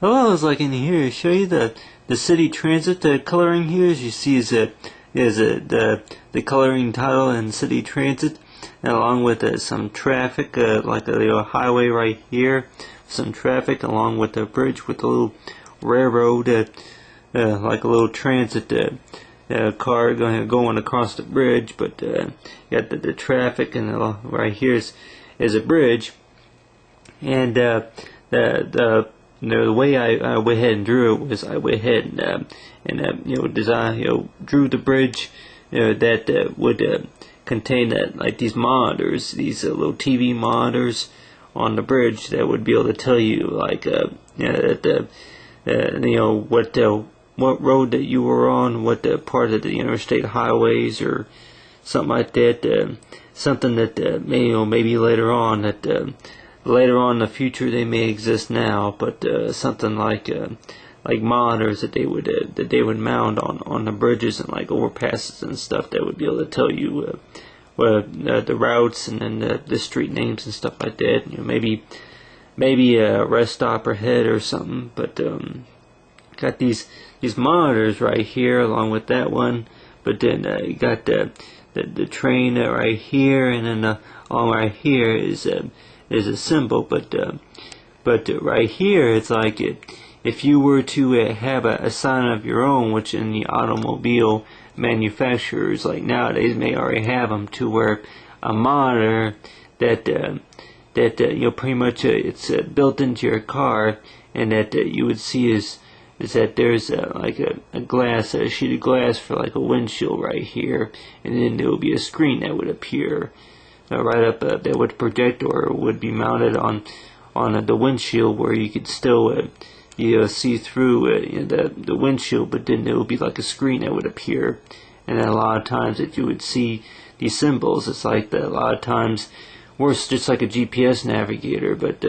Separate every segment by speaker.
Speaker 1: Hello, it's like in here to show you the city transit coloring here. As you see, the coloring title in city transit, and along with some traffic, like a little highway right here, some traffic along with the bridge with a little railroad, like a little transit car going across the bridge. But you got the traffic, and right here is a bridge, and the way I went ahead and drew it was I went ahead and drew the bridge that would contain like these monitors, these little TV monitors on the bridge that would be able to tell you like what road that you were on, what part of the interstate highways or something like that. Something that maybe later on in the future they may exist now, but something like monitors that they would mount on the bridges and like overpasses and stuff that would be able to tell you the routes and then the street names and stuff like that. Maybe a rest stop ahead or something. But got these monitors right here along with that one. But then you got the train right here, and then along right here is a symbol. But right here it's like if you were to have a sign of your own, which in the automobile manufacturers like nowadays may already have them, to where a monitor that pretty much it's built into your car, and that you would see is that there's like a sheet of glass for like a windshield right here, and then there will be a screen that would appear right up that would project or would be mounted on the windshield, where you could still see through the windshield, but then there would be like a screen that would appear, and then a lot of times that you would see these symbols. It's like that a lot of times worse, just like a GPS navigator, but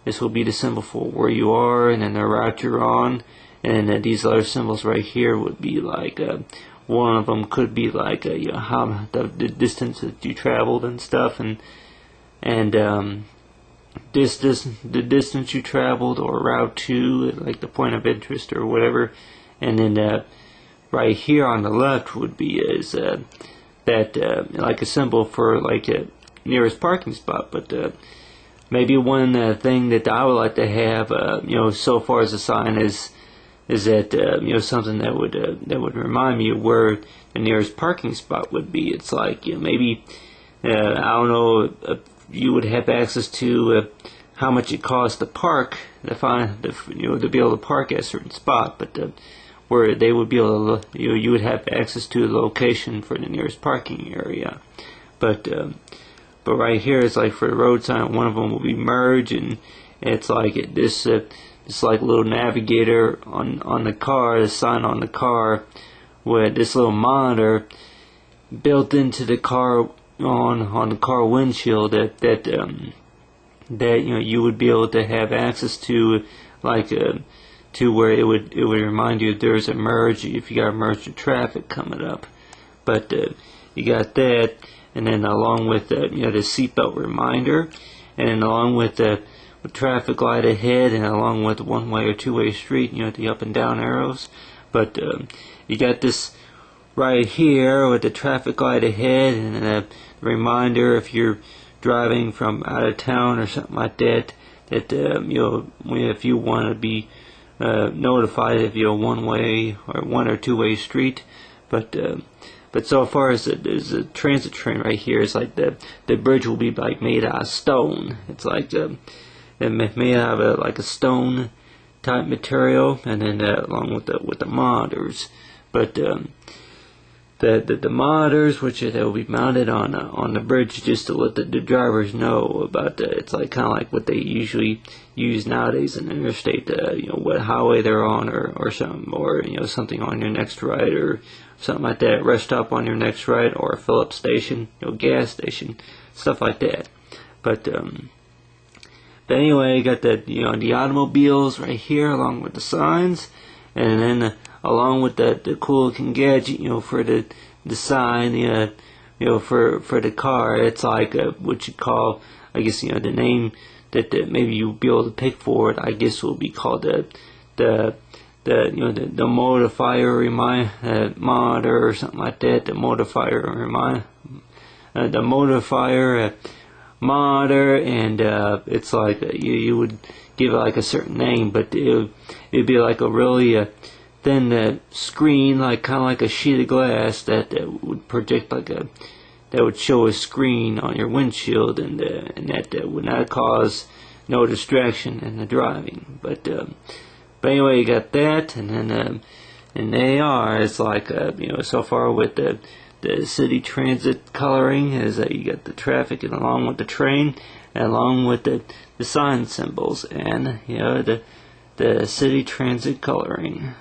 Speaker 1: this will be the symbol for where you are and then the route you're on. And these other symbols right here would be like one of them could be like how the distance that you traveled and stuff, and the distance you traveled, or route to, like the point of interest or whatever. And then right here on the left would be like a symbol for like a nearest parking spot. But maybe one thing that I would like to have so far as a sign is that something that would remind me of where the nearest parking spot would be. It's like maybe I don't know if you would have access to how much it costs to park to be able to park at a certain spot, but where they would be able to you would have access to the location for the nearest parking area. But right here it's like for the road sign, one of them will be merge, and it's like it's like a little navigator on the car, the sign on the car, with this little monitor built into the car on the car windshield that you would be able to have access to, like to where it would remind you if there's a merge, if you got a merge of traffic coming up. But you got that, and then along with the seatbelt reminder, and then along with the traffic light ahead, and along with one-way or two-way street, the up and down arrows. But you got this right here with the traffic light ahead, and then a reminder if you're driving from out of town or something like that, that if you want to be notified if you're one-way or one or two-way street. But so far as the transit train right here, it's like the bridge will be like made out of stone. It's like it may have like a stone type material, and then along with the monitors. But the monitors, which they will be mounted on the bridge, just to let the drivers know about it's like kind of like what they usually use nowadays in the interstate, what highway they're on, or something, or something on your next right, or something like that, rest stop on your next right, or a fill up station, gas station, stuff like that. But anyway, you got the automobiles right here along with the signs, and then along with the cool looking gadget for the sign, for the car. It's like what you call, I guess the that maybe you'll be able to pick for it, I guess, will be called the modifier monitor or something like that. The modifier monitor, and it's like you would give it like a certain name, but it'd be like a really thin screen, like kind of like a sheet of glass that would project that would show a screen on your windshield, and that would not cause no distraction in the driving. But anyway, you got that, and then in the AR, it's like so far with the city transit coloring is that you got the traffic, and along with the train, and along with the sign symbols, and the city transit coloring.